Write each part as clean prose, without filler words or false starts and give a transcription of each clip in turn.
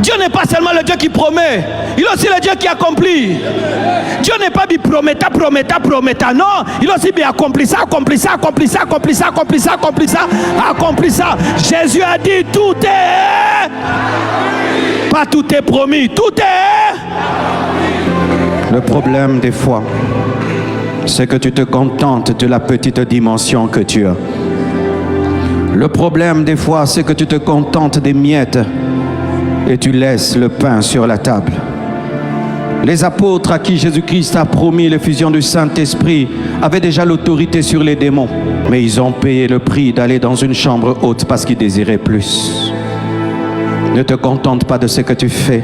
Dieu n'est pas seulement le Dieu qui promet, il est aussi le Dieu qui accomplit. Dieu n'est pas bipromettant, promettant. Non, il est aussi bien accompli ça. Jésus a dit tout est. Pas tout est promis, tout est. Le problème des fois, c'est que tu te contentes de la petite dimension que tu as. Le problème des fois, c'est que tu te contentes des miettes et tu laisses le pain sur la table. Les apôtres à qui Jésus-Christ a promis l'effusion du Saint-Esprit avaient déjà l'autorité sur les démons. Mais ils ont payé le prix d'aller dans une chambre haute parce qu'ils désiraient plus. Ne te contente pas de ce que tu fais.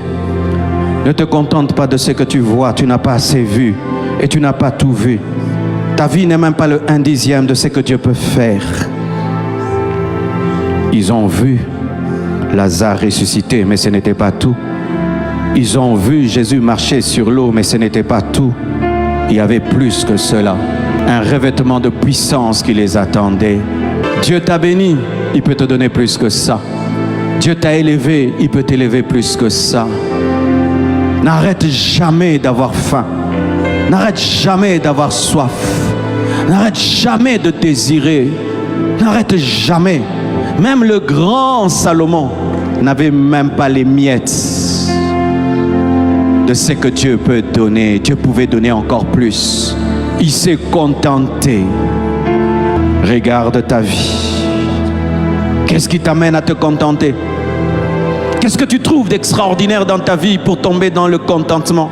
Ne te contente pas de ce que tu vois. Tu n'as pas assez vu et tu n'as pas tout vu. Ta vie n'est même pas le 1/10 de ce que Dieu peut faire. Ils ont vu Lazare ressuscité, mais ce n'était pas tout. Ils ont vu Jésus marcher sur l'eau, mais ce n'était pas tout. Il y avait plus que cela. Un revêtement de puissance qui les attendait. Dieu t'a béni, il peut te donner plus que ça. Dieu t'a élevé, il peut t'élever plus que ça. N'arrête jamais d'avoir faim. N'arrête jamais d'avoir soif. N'arrête jamais de désirer. N'arrête jamais. Même le grand Salomon n'avait même pas les miettes de ce que Dieu peut donner. Dieu pouvait donner encore plus. Il s'est contenté. Regarde ta vie. Qu'est-ce qui t'amène à te contenter? Qu'est-ce que tu trouves d'extraordinaire dans ta vie pour tomber dans le contentement?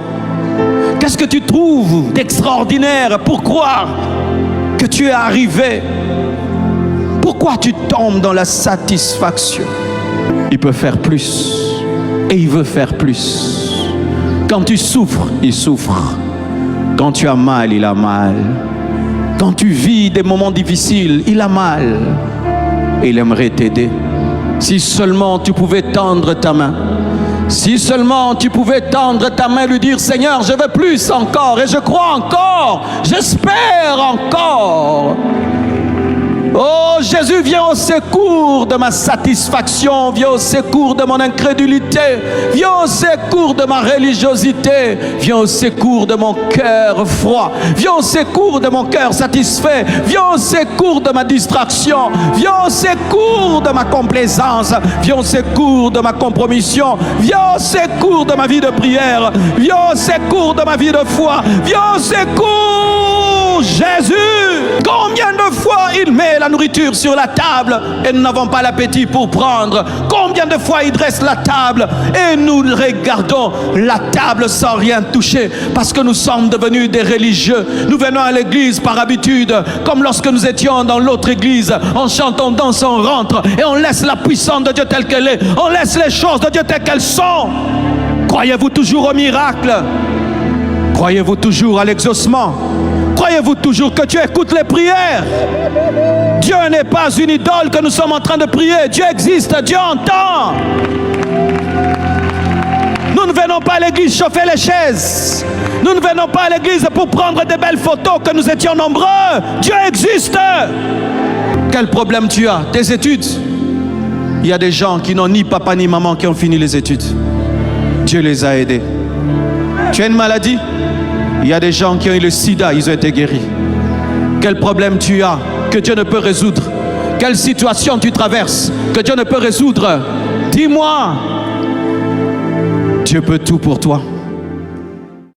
Qu'est-ce que tu trouves d'extraordinaire pour croire que tu es arrivé? Pourquoi tu tombes dans la satisfaction? Il peut faire plus et il veut faire plus. Quand tu souffres, il souffre. Quand tu as mal, il a mal. Quand tu vis des moments difficiles, il a mal. Et il aimerait t'aider. Si seulement tu pouvais tendre ta main. Si seulement tu pouvais tendre ta main et lui dire: Seigneur, je veux plus encore et je crois encore, j'espère encore. Oh, Jésus, viens au secours de ma satisfaction, viens au secours de mon incrédulité, viens au secours de ma religiosité, viens au secours de mon cœur froid, viens au secours de mon cœur satisfait, viens au secours de ma distraction, viens au secours de ma complaisance, viens au secours de ma compromission, viens au secours de ma vie de prière, viens au secours de ma vie de foi, viens au secours, Jésus. Combien de fois il met la nourriture sur la table et nous n'avons pas l'appétit pour prendre? Combien de fois il dresse la table et nous regardons la table sans rien toucher parce que nous sommes devenus des religieux? Nous venons à l'église par habitude, comme lorsque nous étions dans l'autre église, on chante, on danse, on rentre et on laisse la puissance de Dieu telle qu'elle est, on laisse les choses de Dieu telles qu'elles sont. Croyez-vous toujours au miracle? Croyez-vous toujours à l'exaucement? Croyez-vous toujours que Dieu écoute les prières? Dieu n'est pas une idole que nous sommes en train de prier. Dieu existe, Dieu entend. Nous ne venons pas à l'église chauffer les chaises. Nous ne venons pas à l'église pour prendre des belles photos que nous étions nombreux. Dieu existe. Quel problème tu as? Tes études. Il y a des gens qui n'ont ni papa ni maman qui ont fini les études. Dieu les a aidés. Tu as une maladie? Il y a des gens qui ont eu le sida, ils ont été guéris. Quel problème tu as que Dieu ne peut résoudre? Quelle situation tu traverses que Dieu ne peut résoudre? Dis-moi. Dieu peut tout pour toi.